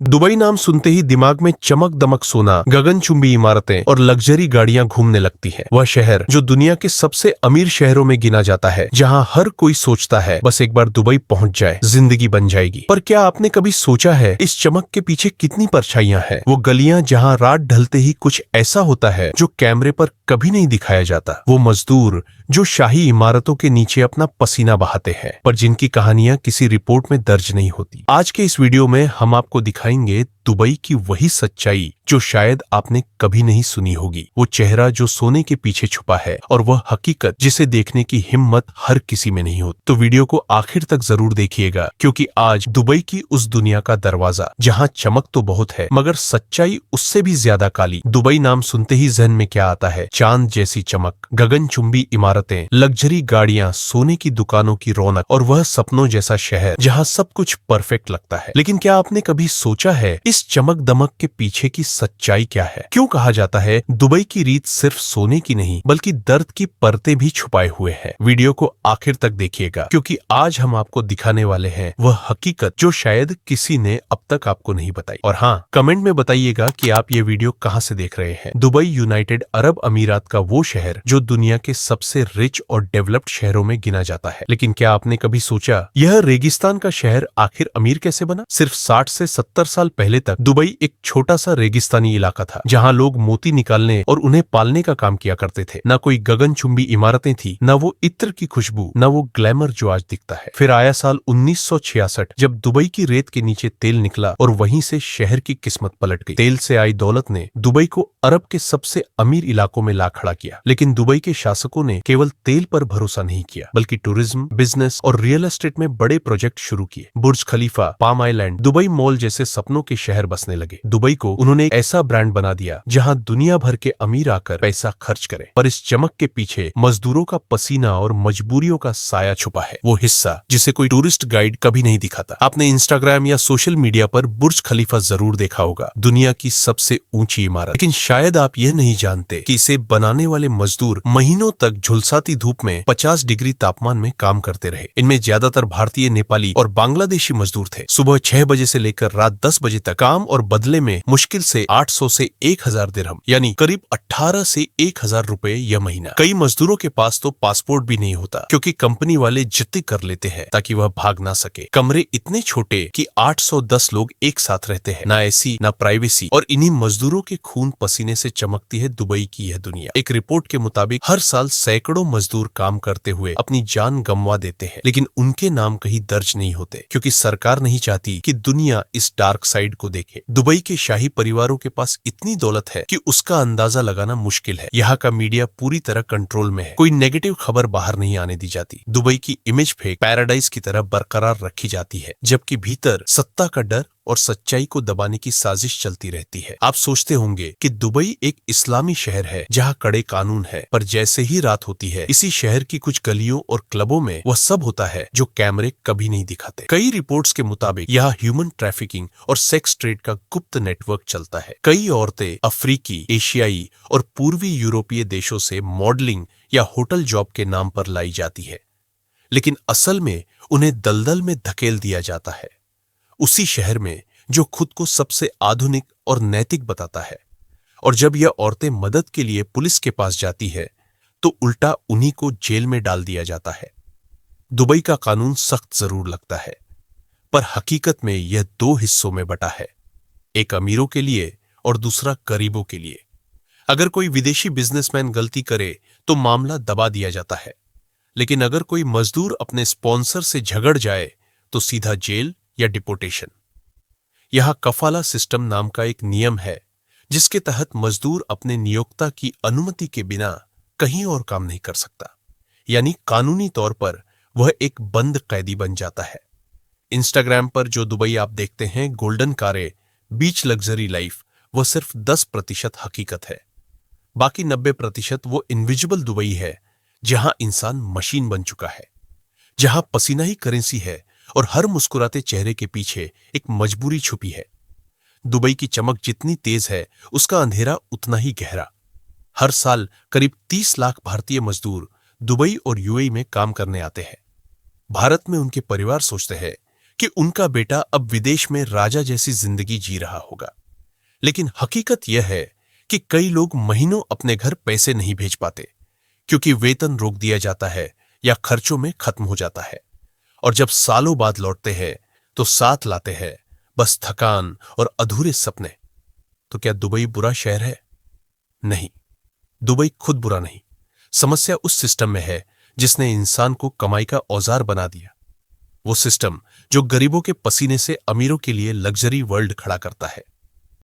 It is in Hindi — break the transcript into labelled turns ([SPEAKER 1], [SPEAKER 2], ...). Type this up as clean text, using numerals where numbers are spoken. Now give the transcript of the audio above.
[SPEAKER 1] दुबई नाम सुनते ही दिमाग में चमक दमक सोना, गगनचुंबी इमारतें और लग्जरी गाड़ियां घूमने लगती है। वह शहर जो दुनिया के सबसे अमीर शहरों में गिना जाता है, जहां हर कोई सोचता है बस एक बार दुबई पहुंच जाए जिंदगी बन जाएगी। पर क्या आपने कभी सोचा है इस चमक के पीछे कितनी परछाइयां हैं? वो गलियां जहां रात ढलते ही कुछ ऐसा होता है जो कैमरे पर कभी नहीं दिखाया जाता। वो मजदूर जो शाही इमारतों के नीचे अपना पसीना बहाते हैं, पर जिनकी कहानियां किसी रिपोर्ट में दर्ज नहीं होती। आज के इस वीडियो में हम आपको दिखाएंगे दुबई की वही सच्चाई जो शायद आपने कभी नहीं सुनी होगी। वो चेहरा जो सोने के पीछे छुपा है और वह हकीकत जिसे देखने की हिम्मत हर किसी में नहीं होती। तो वीडियो को आखिर तक जरूर देखिएगा, क्योंकि आज दुबई की उस दुनिया का दरवाजा जहां चमक तो बहुत है मगर सच्चाई उससे भी ज्यादा काली। दुबई नाम सुनते ही जहन में क्या आता है? चांद जैसी चमक, गगनचुंबी इमारतें, लग्जरी गाड़ियां, सोने की दुकानों की रौनक और वह सपनों जैसा शहर जहां सब कुछ परफेक्ट लगता है। लेकिन क्या आपने कभी सोचा है इस चमक दमक के पीछे की सच्चाई क्या है? क्यों कहा जाता है दुबई की रीत सिर्फ सोने की नहीं बल्कि दर्द की परतें भी छुपाए हुए है? वीडियो को आखिर तक देखिएगा, क्योंकि आज हम आपको दिखाने वाले हैं वह हकीकत जो शायद किसी ने अब तक आपको नहीं बताई। और हाँ, कमेंट में बताइएगा कि आप ये वीडियो कहां से देख रहे हैं। दुबई यूनाइटेड अरब अमीरात का वो शहर जो दुनिया के सबसे रिच और डेवलप्ड शहरों में गिना जाता है। लेकिन क्या आपने कभी सोचा यह रेगिस्तान का शहर आखिर अमीर कैसे बना? सिर्फ 60 से 70 साल पहले तक दुबई एक छोटा सा रेगिस्तानी इलाका था, जहां लोग मोती निकालने और उन्हें पालने का काम किया करते थे। न कोई गगनचुंबी इमारतें थी, न वो इत्र की खुशबू, न वो ग्लैमर जो आज दिखता है। फिर आया साल 1966, जब दुबई की रेत के नीचे तेल निकला और वहीं से शहर की किस्मत पलट गई। तेल से आई दौलत ने दुबई को अरब के सबसे अमीर इलाकों में ला खड़ा किया। लेकिन दुबई के शासकों ने केवल तेल पर भरोसा नहीं किया, बल्कि टूरिज्म, बिजनेस और रियल एस्टेट में बड़े प्रोजेक्ट शुरू किए। बुर्ज खलीफा, पाम आइलैंड, दुबई मॉल जैसे सपनों के शहर बसने लगे। दुबई को उन्होंने एक ऐसा ब्रांड बना दिया जहां दुनिया भर के अमीर आकर पैसा खर्च करें। पर इस चमक के पीछे मजदूरों का पसीना और मजबूरियों का साया छुपा है, वो हिस्सा जिसे कोई टूरिस्ट गाइड कभी नहीं दिखाता। आपने इंस्टाग्राम या सोशल मीडिया पर बुर्ज खलीफा जरूर देखा होगा, दुनिया की सबसे ऊंची इमारत। लेकिन शायद आप यह नहीं जानते कि इसे बनाने वाले मजदूर महीनों तक झुलसाती धूप में 50 डिग्री तापमान में काम करते रहे। इनमें ज्यादातर भारतीय, नेपाली और बांग्लादेशी मजदूर थे। सुबह 6 बजे से लेकर रात 10 बजे तक काम, और बदले में मुश्किल से 800 से 1000 दिरहम यानी करीब 18 से 1000 रुपए यह महीना। कई मजदूरों के पास तो पासपोर्ट भी नहीं होता, क्योंकि कंपनी वाले जिद्दी कर लेते हैं ताकि वह भाग ना सके। कमरे इतने छोटे कि 810 लोग एक साथ रहते हैं, ना एसी ना प्राइवेसी, और इन्हीं मजदूरों के खून पसीने से चमकती है दुबई की यह दुनिया। एक रिपोर्ट के मुताबिक हर साल सैकड़ों मजदूर काम करते हुए अपनी जान गंवा देते हैं, लेकिन उनके नाम कहीं दर्ज नहीं होते, क्योंकि सरकार नहीं चाहती कि दुनिया इस डार्क साइड को देखे। दुबई के शाही परिवारों के पास इतनी दौलत है कि उसका अंदाजा लगाना मुश्किल है। यहाँ का मीडिया पूरी तरह कंट्रोल में है, कोई नेगेटिव खबर बाहर नहीं आने दी जाती। दुबई की इमेज फेक पैराडाइज की तरह बरकरार रखी जाती है, जबकि भीतर सत्ता का डर और सच्चाई को दबाने की साजिश चलती रहती है। आप सोचते होंगे कि दुबई एक इस्लामी शहर है जहां कड़े कानून है, पर जैसे ही रात होती है इसी शहर की कुछ गलियों और क्लबों में वह सब होता है जो कैमरे कभी नहीं दिखाते। कई रिपोर्ट्स के मुताबिक यहाँ ह्यूमन ट्रैफिकिंग और सेक्स ट्रेड का गुप्त नेटवर्क चलता है। कई औरतें अफ्रीकी, एशियाई और पूर्वी यूरोपीय देशों से मॉडलिंग या होटल जॉब के नाम पर लाई जाती है, लेकिन असल में उन्हें दलदल में धकेल दिया जाता है, उसी शहर में जो खुद को सबसे आधुनिक और नैतिक बताता है। और जब यह औरतें मदद के लिए पुलिस के पास जाती है तो उल्टा उन्हीं को जेल में डाल दिया जाता है। दुबई का कानून सख्त जरूर लगता है, पर हकीकत में यह दो हिस्सों में बटा है, एक अमीरों के लिए और दूसरा गरीबों के लिए। अगर कोई विदेशी बिजनेसमैन गलती करे तो मामला दबा दिया जाता है, लेकिन अगर कोई मजदूर अपने स्पॉन्सर से झगड़ जाए तो सीधा जेल या डिपोटेशन। यहां कफाला सिस्टम नाम का एक नियम है, जिसके तहत मजदूर अपने नियोक्ता की अनुमति के बिना कहीं और काम नहीं कर सकता, यानी कानूनी तौर पर वह एक बंद कैदी बन जाता है। इंस्टाग्राम पर जो दुबई आप देखते हैं, गोल्डन कारें, बीच लग्जरी लाइफ, वह सिर्फ 10% हकीकत है। बाकी 90% वो इनविजिबल दुबई है जहां इंसान मशीन बन चुका है, जहां पसीना ही करेंसी है और हर मुस्कुराते चेहरे के पीछे एक मजबूरी छुपी है। दुबई की चमक जितनी तेज है, उसका अंधेरा उतना ही गहरा। हर साल करीब 30 लाख भारतीय मजदूर दुबई और यूएई में काम करने आते हैं। भारत में उनके परिवार सोचते हैं कि उनका बेटा अब विदेश में राजा जैसी जिंदगी जी रहा होगा। लेकिन हकीकत यह है कि कई लोग महीनों अपने घर पैसे नहीं भेज पाते, क्योंकि वेतन रोक दिया जाता है या खर्चों में खत्म हो जाता है। और जब सालों बाद लौटते हैं तो साथ लाते हैं बस थकान और अधूरे सपने। तो क्या दुबई बुरा शहर है? नहीं, दुबई खुद बुरा नहीं। समस्या उस सिस्टम में है जिसने इंसान को कमाई का औजार बना दिया। वो सिस्टम जो गरीबों के पसीने से अमीरों के लिए लग्जरी वर्ल्ड खड़ा करता है।